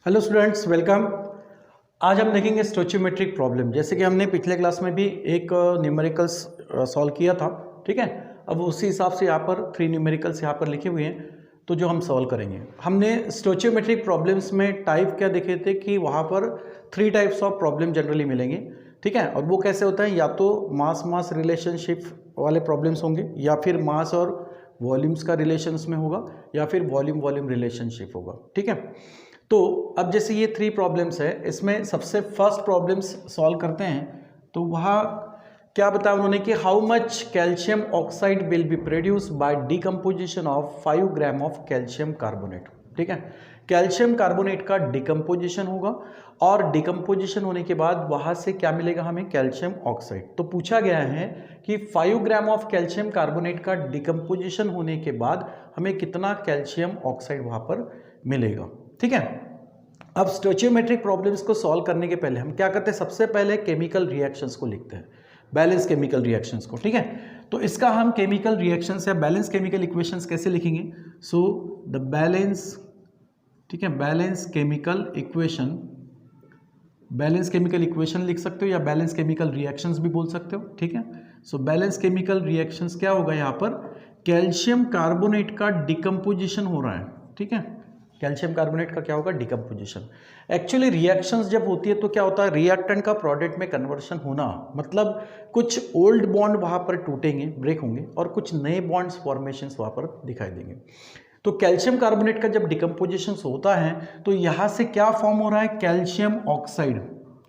Hello students, welcome. आज हम देखेंगे स्टोचियोमेट्रिक प्रॉब्लम। जैसे कि हमने पिछले क्लास में भी एक न्यूमेरिकल्स सॉल्व किया था, ठीक है। अब उसी हिसाब से यहाँ पर 3 न्यूमेरिकल्स यहाँ पर लिखे हुए हैं, तो जो हम सॉल्व करेंगे। हमने स्टोचियोमेट्रिक प्रॉब्लम्स में टाइप क्या देखे थे कि वहाँ पर 3 टाइप्स ऑफ प्रॉब्लम जनरली मिलेंगे, ठीक है। और वो कैसे होता है, या तो मास मास रिलेशनशिप वाले प्रॉब्लम्स होंगे, या फिर मास और वॉल्यूम्स का रिलेशंस में होगा, या फिर वॉल्यूम वॉल्यूम रिलेशनशिप होगा, ठीक है। तो अब जैसे ये 3 प्रॉब्लम्स है, इसमें सबसे फर्स्ट प्रॉब्लम्स सॉल्व करते हैं। तो वहाँ क्या बताया उन्होंने कि how much calcium oxide will be produce by decomposition of 5 gram of calcium carbonate, ठीक है। कैल्शियम कार्बोनेट का डिकम्पोजिशन होगा और डिकम्पोजिशन होने के बाद वहाँ से क्या मिलेगा हमें, कैल्शियम ऑक्साइड। तो पूछा गया है कि 5 ग्राम ऑफ कैल्शियम कार्बोनेट का डिकम्पोजिशन होने के बाद हमें कितना कैल्शियम ऑक्साइड वहाँ पर मिलेगा, ठीक है। अब स्टोचियोमेट्रिक प्रॉब्लम्स को सॉल्व करने के पहले हम क्या करते हैं, सबसे पहले केमिकल रिएक्शंस को लिखते हैं, बैलेंस केमिकल रिएक्शंस को, ठीक है। तो इसका हम केमिकल रिएक्शंस या बैलेंस केमिकल इक्वेशंस कैसे लिखेंगे। सो द बैलेंस, ठीक है, balance chemical equation, balance chemical equation लिख सकते हो या बैलेंस केमिकल रिएक्शंस भी बोल सकते हो, ठीक है। सो बैलेंस केमिकल रिएक्शंस क्या होगा, यहाँ पर कैल्शियम कार्बोनेट का डिकम्पोजिशन हो रहा है, ठीक है। कैल्शियम कार्बोनेट का क्या होगा, डिकम्पोजिशन। एक्चुअली रिएक्शंस जब होती है तो क्या होता है, रिएक्टेंट का प्रोडक्ट में कन्वर्शन होना, मतलब कुछ ओल्ड बॉन्ड वहाँ पर टूटेंगे, ब्रेक होंगे, और कुछ नए बॉन्ड्स फॉर्मेशंस वहाँ पर दिखाई देंगे। तो कैल्शियम कार्बोनेट का जब डिकम्पोजिशन होता है तो यहाँ से क्या फॉर्म हो रहा है, कैल्शियम ऑक्साइड,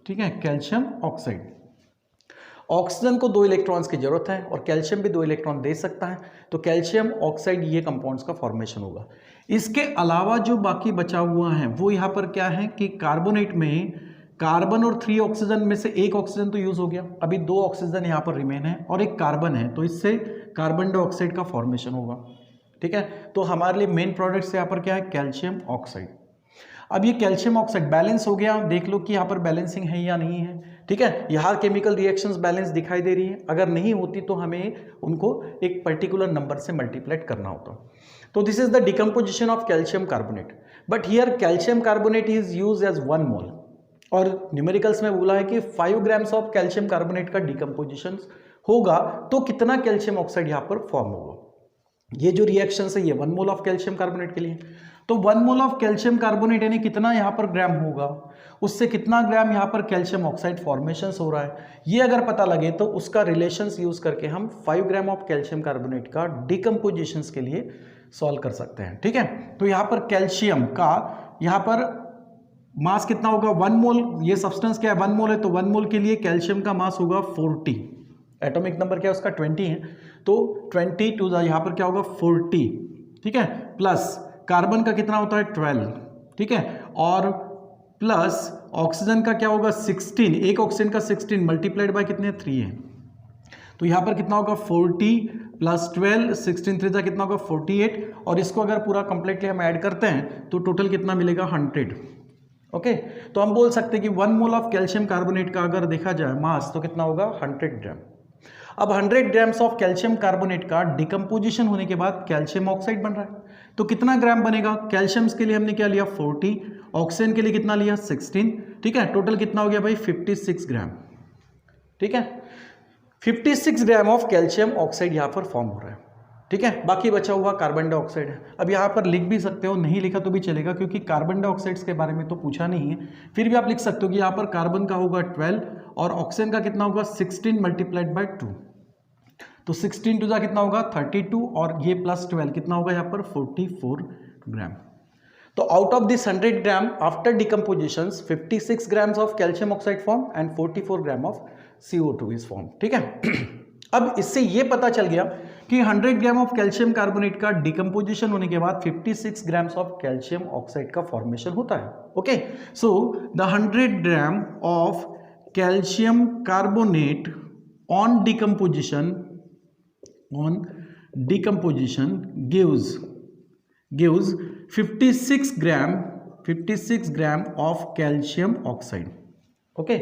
ठीक है, कैल्शियम ऑक्साइड। ऑक्सीजन को 2 इलेक्ट्रॉन्स की जरूरत है और कैल्शियम भी 2 इलेक्ट्रॉन दे सकता है, तो कैल्शियम ऑक्साइड ये कंपाउंड्स का फॉर्मेशन होगा। इसके अलावा जो बाकी बचा हुआ है वो यहाँ पर क्या है कि कार्बोनेट में कार्बन और 3 ऑक्सीजन में से 1 ऑक्सीजन तो यूज हो गया, अभी 2 ऑक्सीजन यहाँ पर रिमेन है और 1 कार्बन है, तो इससे कार्बन डाइऑक्साइड का फॉर्मेशन होगा, ठीक है। तो हमारे लिए मेन प्रोडक्ट्स यहाँ पर क्या है, कैल्शियम ऑक्साइड। अब ये कैल्शियम ऑक्साइड बैलेंस हो गया, देख लो कि यहाँ पर बैलेंसिंग है या नहीं है, ठीक है। यहाँ केमिकल रिएक्शंस बैलेंस दिखाई दे रही है, अगर नहीं होती तो हमें उनको एक पर्टिकुलर नंबर से मल्टीप्लाइड करना होता। तो this is the decomposition of calcium carbonate, but here calcium carbonate is use as 1 mole, और न्यूमेरिकल्स में बोला है कि 5 ग्राम्स ऑफ कैल्शियम कार्बोनेट का डिकम्पोजिशन होगा तो कितना कैल्शियम ऑक्साइड यहाँ पर फॉर्म होगा। ये जो रिएक्शन है ये 1 मोल ऑफ कैल्शियम कार्बोनेट के लिए, तो 1 मोल ऑफ कैल्शियम कार्बोनेट यानी कितना यहाँ पर ग्राम होगा, उससे कितना ग्राम यहाँ पर कैल्शियम ऑक्साइड फॉर्मेशन हो रहा है, ये अगर पता लगे तो उसका रिलेशंस यूज करके हम 5 ग्राम ऑफ कैल्शियम कार्बोनेट का डिकम्पोजिशन के लिए सॉल्व कर सकते हैं, ठीक है। तो यहाँ पर कैल्शियम का यहाँ पर मास कितना होगा, 1 मोल, ये सब्सटेंस क्या है 1 मोल है, तो 1 मोल के लिए कैल्शियम का मास होगा 40, एटॉमिक नंबर क्या है उसका 20 है, तो 20 टू द यहाँ पर क्या होगा 40, ठीक है, प्लस कार्बन का कितना होता है 12, ठीक है, और प्लस ऑक्सीजन का क्या होगा 16, एक ऑक्सीजन का 16 मल्टीप्लाइड बाय कितने 3 है, तो यहाँ पर कितना होगा 40 प्लस 12, 16 3 जा कितना होगा 48, और इसको अगर पूरा कंप्लीटली हम ऐड करते हैं तो टोटल कितना मिलेगा 100, ओके। तो हम बोल सकते हैं कि 1 मोल ऑफ कैल्शियम कार्बोनेट का अगर देखा जाए मास तो कितना होगा 100 ग्राम। अब 100 ग्राम्स ऑफ कैल्शियम कार्बोनेट का डिकम्पोजिशन होने के बाद कैल्शियम ऑक्साइड बन रहा है, तो कितना ग्राम बनेगा, कैल्शियम के लिए हमने क्या लिया 40, ऑक्सीजन के लिए कितना लिया 16, ठीक है, टोटल कितना हो गया भाई 56 ग्राम, ठीक है। 56 ग्राम ऑफ कैल्शियम ऑक्साइड यहाँ पर फॉर्म हो रहा है, ठीक है। बाकी बचा हुआ कार्बन डाइऑक्साइड है। अब यहाँ पर लिख भी सकते हो, नहीं लिखा तो भी चलेगा क्योंकि कार्बन डाइऑक्साइड्स के बारे में तो पूछा नहीं है, फिर भी आप लिख सकते हो कि यहाँ पर कार्बन का होगा 12 और ऑक्सीजन का कितना होगा 16 मल्टीप्लाइड बाय 2, तो 16 टू जा कितना होगा 32 और ये प्लस 12 कितना होगा यहाँ पर 44 ग्राम। तो out of this 100 gram after decomposition 56 grams of calcium oxide form and 44 gram of CO2 is form, ठीक है। अब इससे ये पता चल गया कि 100 ग्राम ऑफ कैल्शियम कार्बोनेट का डिकम्पोजिशन होने के बाद 56 ग्राम्स ऑफ कैल्शियम ऑक्साइड का फॉर्मेशन होता है, okay. So the 100 gram of calcium carbonate on decomposition gives 56 gram of calcium oxide, okay.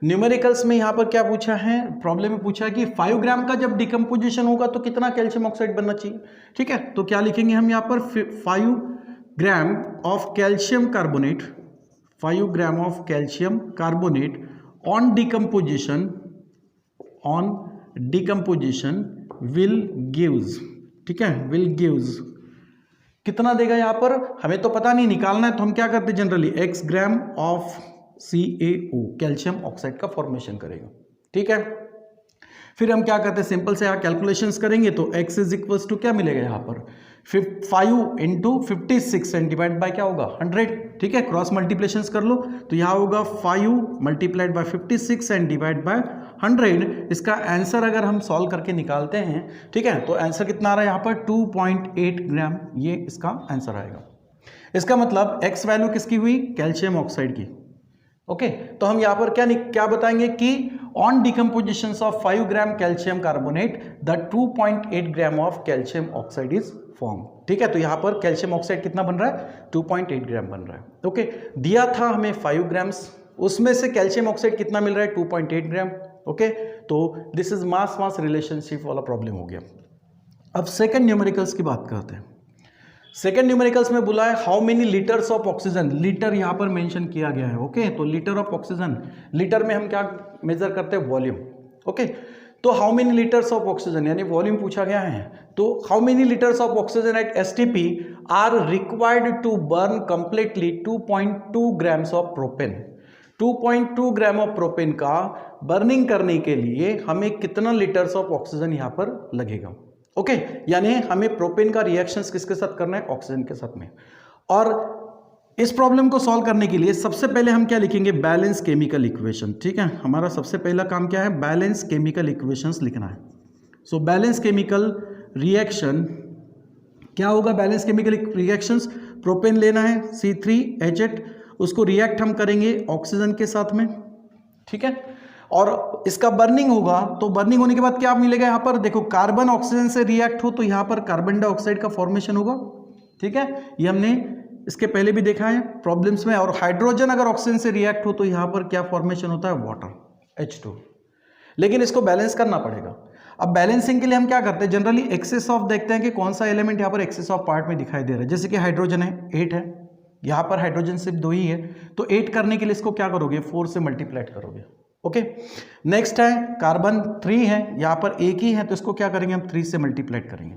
Numericals में यहां पर क्या पूछा है, प्रॉब्लम में पूछा है कि 5 ग्राम का जब डिकम्पोजिशन होगा तो कितना कैल्शियम ऑक्साइड बनना चाहिए, ठीक है। तो क्या लिखेंगे हम यहां पर 5 gram of calcium carbonate 5 gram of calcium carbonate on decomposition will gives, ठीक है, विल गिव्स कितना देगा यहाँ पर हमें तो पता नहीं, निकालना है तो हम क्या करते हैं generally x gram of CaO calcium oxide का फॉर्मेशन करेगा, ठीक है। फिर हम क्या करते हैं, सिंपल से यहाँ कैलकुलेशंस करेंगे तो x इज इक्वल्स टू क्या मिलेगा यहाँ पर 5 इंटू 56 एंड डिवाइड बाय क्या होगा 100, ठीक है। क्रॉस मल्टीप्लिकेशंस कर लो तो यहाँ होगा 5 multiplied by 56 and divide by 100। इसका आंसर अगर हम सॉल्व करके निकालते हैं, ठीक है, तो आंसर कितना आ रहा है यहाँ पर 2.8 ग्राम, ये इसका आंसर आएगा। इसका मतलब x वैल्यू किसकी हुई, कैल्शियम ऑक्साइड की, ओके। तो हम यहाँ पर क्या बताएंगे कि on decomposition of 5 gram calcium carbonate the 2.8 gram of calcium oxide is form, ठीक है। तो यहाँ पर कैल्शियम ऑक्साइड कितना बन रहा है 2.8 ग्राम बन रहा है, ओके। दिया था हमें 5 ग्राम्स, उसमें से कैल्शियम ऑक्साइड कितना मिल रहा है 2.8 ग्राम, ओके। तो दिस इज मास रिलेशनशिप वाला प्रॉब्लम हो गया। अब सेकंड न्यूमेरिकल्स की बात करते हैं। सेकंड न्यूमेरिकल्स में बोला है how many litres of oxygen, litre यहां पर मेंशन किया गया है, ओके। तो लीटर ऑफ ऑक्सीजन, लीटर में हम क्या मेजर करते हैं वॉल्यूम, ओके। तो how many litres of oxygen यानी वॉल्यूम पूछा गया है, तो how many litres of oxygen at STP are required to burn completely 2.2 grams of propane. 2.2 gram of propane का बर्निंग करने के लिए हमें कितना लीटर्स ऑफ ऑक्सीजन यहां पर लगेगा, ओके। यानी हमें प्रोपेन का रिएक्शंस किसके साथ करना है, ऑक्सीजन के साथ में। और इस प्रॉब्लम को सॉल्व करने के लिए सबसे पहले हम क्या लिखेंगे, बैलेंस केमिकल इक्वेशन, ठीक है। हमारा सबसे पहला काम क्या है, बैलेंस केमिकल इक्वेशंस लिखना है। सो बैलेंस केमिकल रिएक्शन क्या होगा, बैलेंस केमिकल रिएक्शंस, प्रोपेन लेना है C3H8, उसको रिएक्ट हम करेंगे ऑक्सीजन के साथ में, ठीक है। और इसका बर्निंग होगा, तो बर्निंग होने के बाद क्या मिलेगा यहाँ पर, देखो कार्बन ऑक्सीजन से रिएक्ट हो तो यहाँ पर कार्बन डाइऑक्साइड का फॉर्मेशन होगा, ठीक है। ये हमने इसके पहले भी देखा है प्रॉब्लम्स में। और हाइड्रोजन अगर ऑक्सीजन से रिएक्ट हो तो यहाँ पर क्या फॉर्मेशन होता है, वाटर H2। लेकिन इसको बैलेंस करना पड़ेगा। अब बैलेंसिंग के लिए हम क्या करते हैं, जनरली एक्सेस ऑफ देखते हैं कि कौन सा एलिमेंट यहाँ पर एक्सेस ऑफ पार्ट में दिखाई दे रहा है। जैसे कि हाइड्रोजन है 8 है, यहाँ पर हाइड्रोजन सिर्फ 2 ही है, तो 8 करने के लिए इसको क्या करोगे 4 से मल्टीप्लाइड करोगे, ओके। नेक्स्ट है कार्बन 3 है, यहाँ पर एक ही है तो इसको क्या करेंगे हम 3 से मल्टीप्लाइड करेंगे,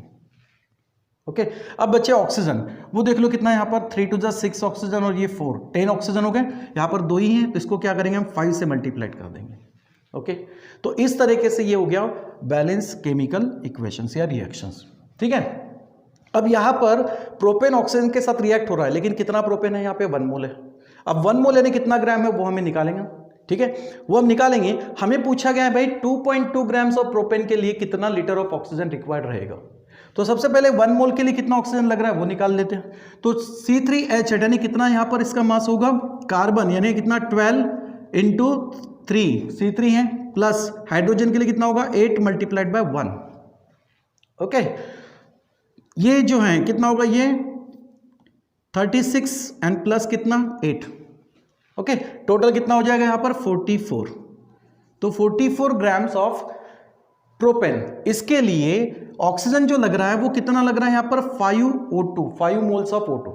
ओके। अब बच्चे ऑक्सीजन, वो देख लो कितना है यहाँ पर 3 to 6 ऑक्सीजन और ये 4, 10 ऑक्सीजन हो गए। यहाँ पर 2 ही हैं तो इसको क्या करेंगे हम 5 से मल्टीप्लाइड कर देंगे, ओके। तो इस तरीके से ये हो गया बैलेंस केमिकल इक्वेशंस या रिएक्शंस, ठीक है। अब यहाँ पर प्रोपेन ऑक्सीजन के साथ रिएक्ट हो रहा है, लेकिन कितना प्रोपेन है यहाँ पे 1 मोल है। अब 1 मोल यानी कितना ग्राम है वो हमें निकालेंगे, ठीक है, वो हम निकालेंगे। हमें पूछा गया है भाई 2.2 ग्राम्स ऑफ प्रोपेन के लिए कितना लीटर ऑफ ऑक्सीजन रिक्वायर्ड रहेगा। तो सबसे पहले 1 मोल के लिए कितना ऑक्सीजन लग रहा है वो निकाल लेते हैं। तो C3H8 यानी कितना यहाँ पर इसका मास होगा, कार्बन यानी कितना 12 इंटू 3 C3 है, प्लस हाइड्रोजन के लिए कितना होगा 8 मल्टीप्लाइड बाय 1, ओके। ये जो है कितना होगा, ये 36 एंड प्लस कितना 8, ओके। टोटल कितना हो जाएगा यहाँ पर 44। तो 44 ग्राम्स ऑफ प्रोपेन, इसके लिए ऑक्सीजन जो लग रहा है वो कितना लग रहा है यहाँ पर 5 मोल्स ऑफ O2।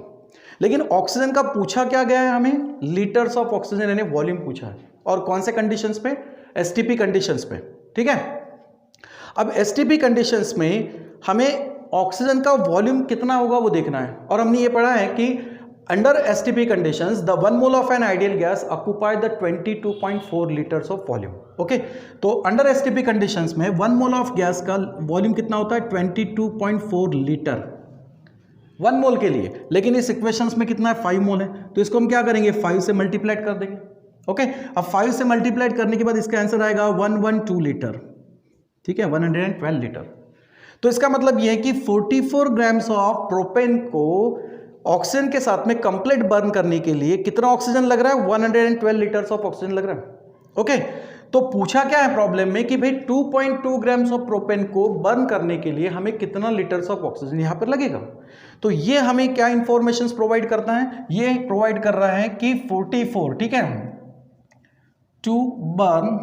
लेकिन ऑक्सीजन का पूछा क्या गया है हमें, लीटर्स ऑफ ऑक्सीजन यानी वॉल्यूम पूछा है। और कौन से कंडीशंस पे, STP कंडीशंस पे, ठीक है। अब STP कंडीशंस में हमें ऑक्सीजन का वॉल्यूम कितना होगा वो देखना है। और हमने ये पढ़ा है कि under STP conditions the 1 mole of an ideal gas occupy the 22.4 litres of volume, okay. तो अंडर STP कंडीशंस में 1 मोल ऑफ गैस का वॉल्यूम कितना होता है 22.4 लीटर 1 मोल के लिए। लेकिन इस इक्वेशंस में कितना है 5 मोल है, तो इसको हम क्या करेंगे 5 से मल्टीप्लाइड कर देंगे, ओके। अब 5 से मल्टीप्लाइड करने के बाद इसका आंसर आएगा 112 लीटर, ठीक है, 112 लीटर। तो इसका मतलब यह है कि 44 ग्राम्स ऑफ प्रोपेन को ऑक्सीजन के साथ में कंप्लीट बर्न करने के लिए कितना ऑक्सीजन लग रहा है 112 लीटर्स ऑफ ऑक्सीजन लग रहा है, ओके। तो पूछा क्या है प्रॉब्लम में कि भाई 2.2 ग्राम्स ऑफ प्रोपेन को बर्न करने के लिए हमें कितना लीटर्स ऑफ ऑक्सीजन यहां पर लगेगा। तो ये हमें क्या इंफॉर्मेशन प्रोवाइड करता है, ये प्रोवाइड कर रहा है कि 44, ठीक है, to burn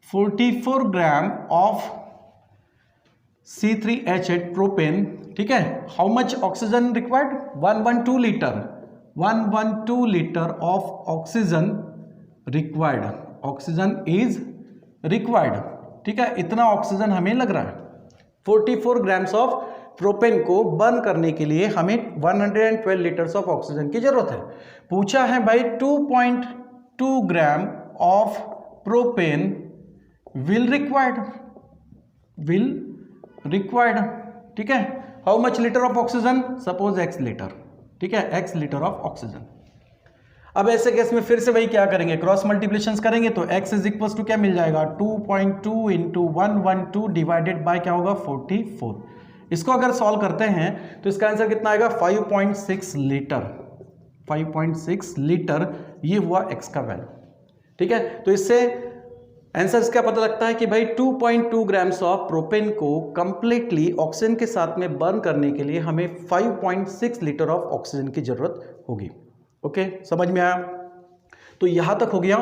44 gram of C3H8 propane, ठीक है, how much oxygen required 112 litre, 112 litre of oxygen required, oxygen is required, ठीक है, इतना ऑक्सीजन हमें लग रहा है। 44 ग्राम्स ऑफ प्रोपेन को बर्न करने के लिए हमें 112 लीटर्स ऑफ ऑक्सीजन की जरूरत है। पूछा है भाई 2.2 gram of propane will required, ठीक है, how much litre of oxygen, suppose x litre, ठीक है, x लीटर ऑफ ऑक्सीजन। अब ऐसे केस में फिर से वही क्या करेंगे, क्रॉस मल्टीप्लिकेशन करेंगे तो x इज इक्वल टू क्या मिल जाएगा, 2.2 इंटू 112 डिवाइडेड बाय क्या होगा 44। इसको अगर सॉल्व करते हैं तो इसका आंसर कितना आएगा 5.6 लीटर, 5.6 लीटर ये हुआ x का वैल्यू, ठीक है। तो इससे आंसर क्या पता लगता है कि भाई 2.2 ग्राम्स ऑफ प्रोपेन को कंप्लीटली ऑक्सीजन के साथ में बर्न करने के लिए हमें 5.6 लीटर ऑफ ऑक्सीजन की जरूरत होगी। ओके, समझ में आया? तो यहां तक हो गया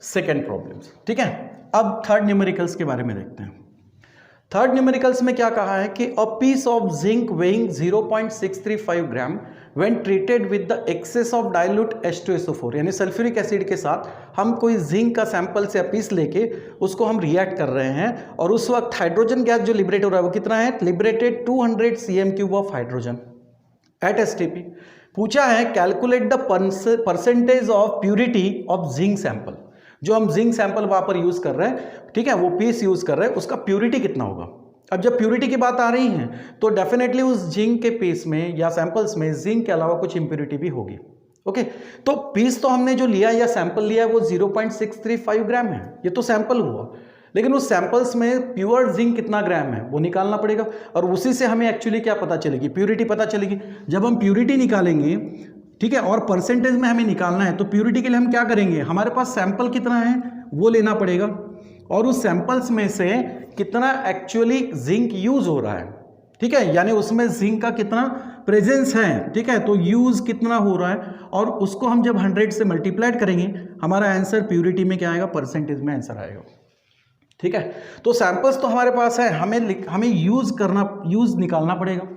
सेकेंड प्रॉब्लम्स, ठीक है। अब थर्ड न्यूमेरिकल्स के बारे में देखते हैं। थर्ड न्यूमेरिकल्स में क्या कहा है कि a piece of zinc weighing 0.635 gram when treated with the excess of dilute H2SO4, यानी सल्फ्यूरिक एसिड के साथ हम कोई जिंक का सैंपल से पीस लेके उसको हम रिएक्ट कर रहे हैं और उस वक्त हाइड्रोजन गैस जो लिबरेट हो रहा है वो कितना है, liberated 200 cm³ of hydrogen at STP। पूछा है calculate the percentage of purity of zinc sample, जो हम जिंक सैंपल वहां पर यूज कर रहे हैं, ठीक है, वो पीस यूज कर रहे हैं, उसका प्यूरिटी कितना होगा। अब जब प्यूरिटी की बात आ रही है तो डेफिनेटली उस जिंक के पीस में या सैंपल्स में जिंक के अलावा कुछ इंप्यूरिटी भी होगी। ओके, तो पीस तो हमने जो लिया या सैंपल लिया वो 0.635 ग्राम है, ये तो सैंपल हुआ, लेकिन उस सैंपल्स में प्योर जिंक कितना ग्राम है वो निकालना पड़ेगा और उसी से हमें एक्चुअली क्या पता चलेगी, प्यूरिटी पता चलेगी। जब हम प्यूरिटी निकालेंगे, ठीक है, और परसेंटेज में हमें निकालना है तो प्यूरिटी के लिए हम क्या करेंगे, हमारे पास सैंपल कितना है वो लेना पड़ेगा और उस सैंपल्स में से कितना एक्चुअली जिंक यूज हो रहा है, ठीक है, यानी उसमें जिंक का कितना प्रेजेंस है, ठीक है, तो यूज कितना हो रहा है और उसको हम जब 100 से मल्टीप्लाइड करेंगे हमारा आंसर प्यूरिटी में क्या आएगा, परसेंटेज में आंसर आएगा, ठीक है। तो सैंपल्स तो हमारे पास है, हमें यूज निकालना पड़ेगा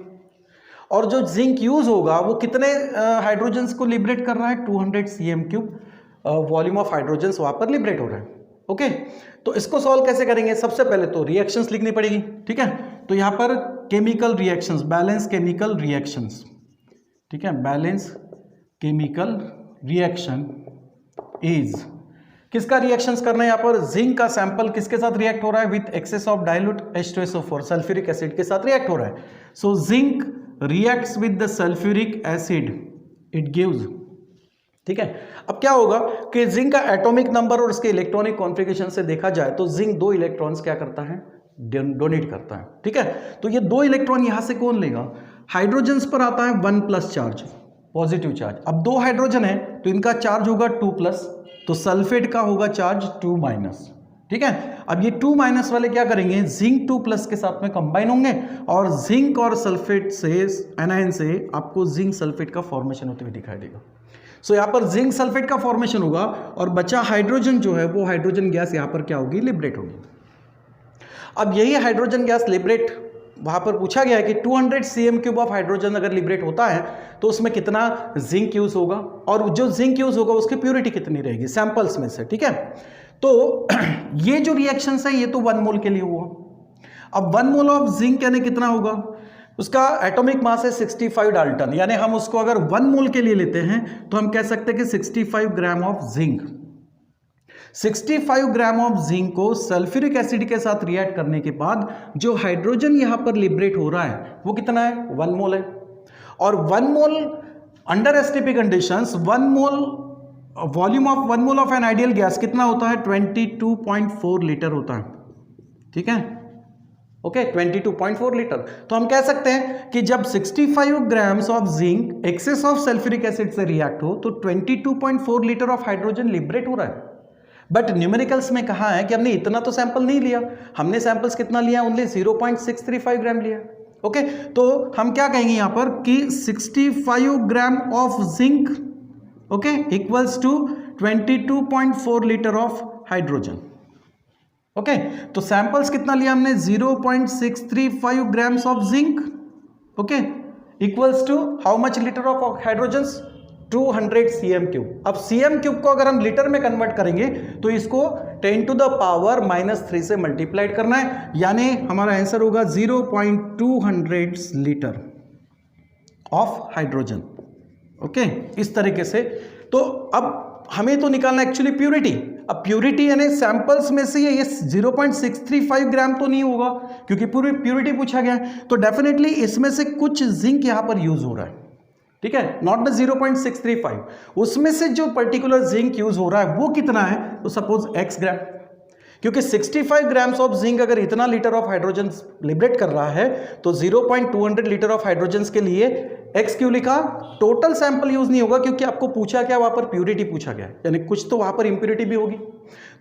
और जो जिंक यूज होगा वो कितने हाइड्रोजन्स को लिबरेट कर रहा है, 200 cm³ वॉल्यूम ऑफ हाइड्रोजन्स वहां पर लिबरेट हो रहा है। ओके, तो इसको सॉल्व कैसे करेंगे, सबसे पहले तो रिएक्शंस लिखनी पड़ेगी, ठीक है। तो यहां पर chemical reactions, balance chemical reactions, ठीक है, बैलेंस केमिकल रिएक्शन इज, किसका रिएक्शंस करना है, यहां पर जिंक का सैंपल किसके साथ रिएक्ट हो रहा है, with access of dilute H2SO4, sulphuric acid के साथ रिएक्ट हो रहा है। So zinc reacts with the sulphuric acid, it gives, ठीक है। अब क्या होगा कि जिंक का एटॉमिक नंबर और उसके इलेक्ट्रॉनिक कॉन्फ़िगरेशन से देखा जाए तो जिंक 2 इलेक्ट्रॉन्स क्या करता है, डोनेट करता है, ठीक है। तो ये 2 इलेक्ट्रॉन यहां से कौन लेगा, हाइड्रोजन्स पर आता है 1+ चार्ज, पॉजिटिव चार्ज। अब 2 हाइड्रोजन है तो इनका चार्ज होगा 2+, तो सल्फेट का होगा चार्ज 2-, ठीक है। अब ये 2- वाले क्या करेंगे, जिंक 2+ के साथ में कंबाइन होंगे और जिंक और सल्फेट से, एनायन से आपको जिंक सल्फेट का फॉर्मेशन होते हुए दिखाई देगा। सो यहाँ पर जिंक सल्फेट का फॉर्मेशन होगा और बचा हाइड्रोजन जो है वो हाइड्रोजन गैस यहाँ पर क्या होगी, लिबरेट होगी। अब यही हाइड्रोजन गैस लिबरेट, वहां पर पूछा गया है कि 200 cm³ ऑफ हाइड्रोजन अगर लिबरेट होता है तो उसमें कितना जिंक यूज होगा और जो जिंक यूज होगा उसकी प्यूरिटी कितनी रहेगी सैंपल्स में से, ठीक है। तो ये जो रिएक्शंस है ये तो 1 मोल के लिए हुआ। अब 1 मोल ऑफ जिंक यानी कितना होगा, उसका एटॉमिक मास है 65 डाल्टन, यानी हम उसको अगर 1 मोल के लिए लेते हैं तो हम कह सकते हैं कि 65 gram of zinc, 65 gram of zinc को सल्फ्यूरिक एसिड के साथ रिएक्ट करने के बाद जो हाइड्रोजन यहां पर लिबरेट हो रहा है वो कितना है, 1 मोल है। और 1 mole under STP conditions, 1 mole volume of 1 mole of an ideal gas कितना होता है, 22.4 लीटर होता है, ठीक है। Okay, 22.4 litre. तो हम कह सकते हैं कि जब 65 grams of zinc excess of sulphuric acid से रिएक्ट हो तो 22.4 लीटर ऑफ हाइड्रोजन लिबरेट हो रहा है। बट न्यूमेरिकल्स में कहा है कि हमने इतना तो सैंपल नहीं लिया, हमने सैंपल्स कितना लिया, ओनली 0.635 ग्राम लिया। ओके, तो हम क्या कहेंगे यहां पर कि 65 gram of zinc, okay, equals to 22.4 litre of hydrogen. Okay, तो सैंपल्स कितना लिया हमने, 0.635 grams of zinc, okay, equals to how much litre of hydrogens, 200 cm3। अब cm3 को अगर हम लीटर में कन्वर्ट करेंगे तो इसको 10 to the power -3 से मल्टीप्लाइड करना है, यानी हमारा आंसर होगा 0.200 लीटर ऑफ हाइड्रोजन। ओके, इस तरीके से। तो अब हमें तो निकालना एक्चुअली प्यूरिटी। अब प्यूरिटी यानी सैंपल्स में से ये 0.635 ग्राम तो नहीं होगा क्योंकि पूरी प्यूरिटी पूछा गया है, तो डेफिनेटली इसमें से कुछ जिंक यहां पर यूज हो रहा है, ठीक है, नॉट द 0.635। उसमें से जो पर्टिकुलर जिंक यूज हो रहा है वो कितना है, तो सपोज x ग्राम, क्योंकि 65 ग्राम्स ऑफ जिंक अगर इतना लीटर ऑफ हाइड्रोजन लिबरेट कर रहा है तो 0.200 लीटर ऑफ हाइड्रोजन के लिए x क्यों लिखा, टोटल सैंपल यूज नहीं होगा क्योंकि आपको पूछा क्या, वहां पर प्यूरिटी पूछा गया, यानी कुछ तो वहां पर इंप्योरिटी भी होगी,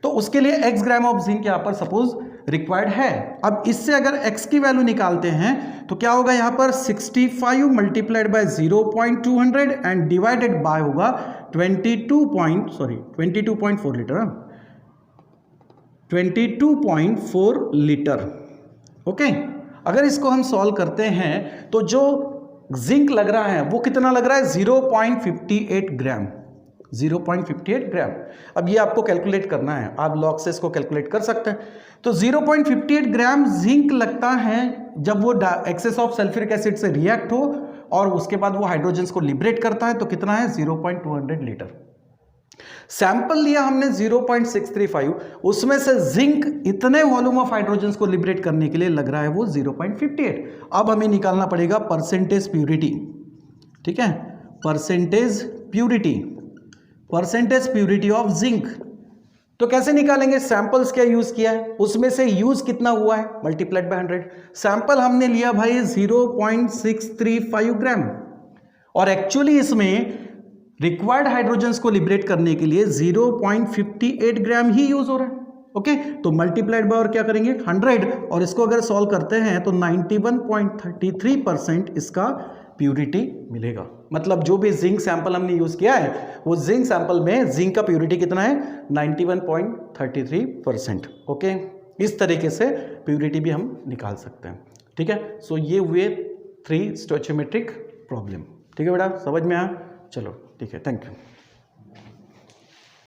तो उसके लिए x ग्राम ऑफ जिंक यहां पर सपोज रिक्वायर्ड है। अब इससे अगर x की वैल्यू निकालते हैं तो क्या होगा, यहां पर 65 multiplied by 0.200 and divided by होगा 22.4 लीटर, 22.4 लीटर। ओके, अगर इसको हम सॉल्व करते हैं तो जो जिंक लग रहा है वो कितना लग रहा है, 0.58 ग्राम, 0.58 ग्राम। अब ये आपको कैलकुलेट करना है, आप लॉग से इसको कैलकुलेट कर सकते हैं। तो 0.58 ग्राम जिंक लगता है जब वो एक्सेस ऑफ सल्फ्यूरिक एसिड से रिएक्ट हो और उसके बाद वो हाइड्रोजन को लिबरेट करता है, तो कितना है 0.200 लीटर। सैंपल लिया हमने 0.635, उसमें से जिंक इतने वॉल्यूम ऑफ हाइड्रोजन को लिबरेट करने के लिए लग रहा है वो 0.58। अब हमें निकालना पड़ेगा परसेंटेज प्यूरिटी, ठीक है, परसेंटेज प्यूरिटी ऑफ जिंक। तो कैसे निकालेंगे, सैंपल्स क्या यूज किया है, उसमें से यूज कितना हुआ है, मल्टीप्लाइड बाय 100। सैंपल हमने लिया भाई 0.635 ग्राम और एक्चुअली इसमें रिक्वायर्ड हाइड्रोजन्स को लिबरेट करने के लिए 0.58 ग्राम ही यूज हो रहा है। ओके, तो मल्टीप्लाइड बाय और क्या करेंगे 100, और इसको अगर सॉल्व करते हैं तो 91.33% इसका प्यूरिटी मिलेगा। मतलब जो भी जिंक सैंपल हमने यूज किया है वो जिंक सैंपल में जिंक का प्यूरिटी कितना है, 91.33%। ओके, इस तरीके से प्यूरिटी भी हम निकाल सकते हैं, ठीक है। सो ये हुए 3 स्टोइचियोमेट्रिक प्रॉब्लम, ठीक है बेटा, समझ में आया, चलो ठीक है, थैंक यू।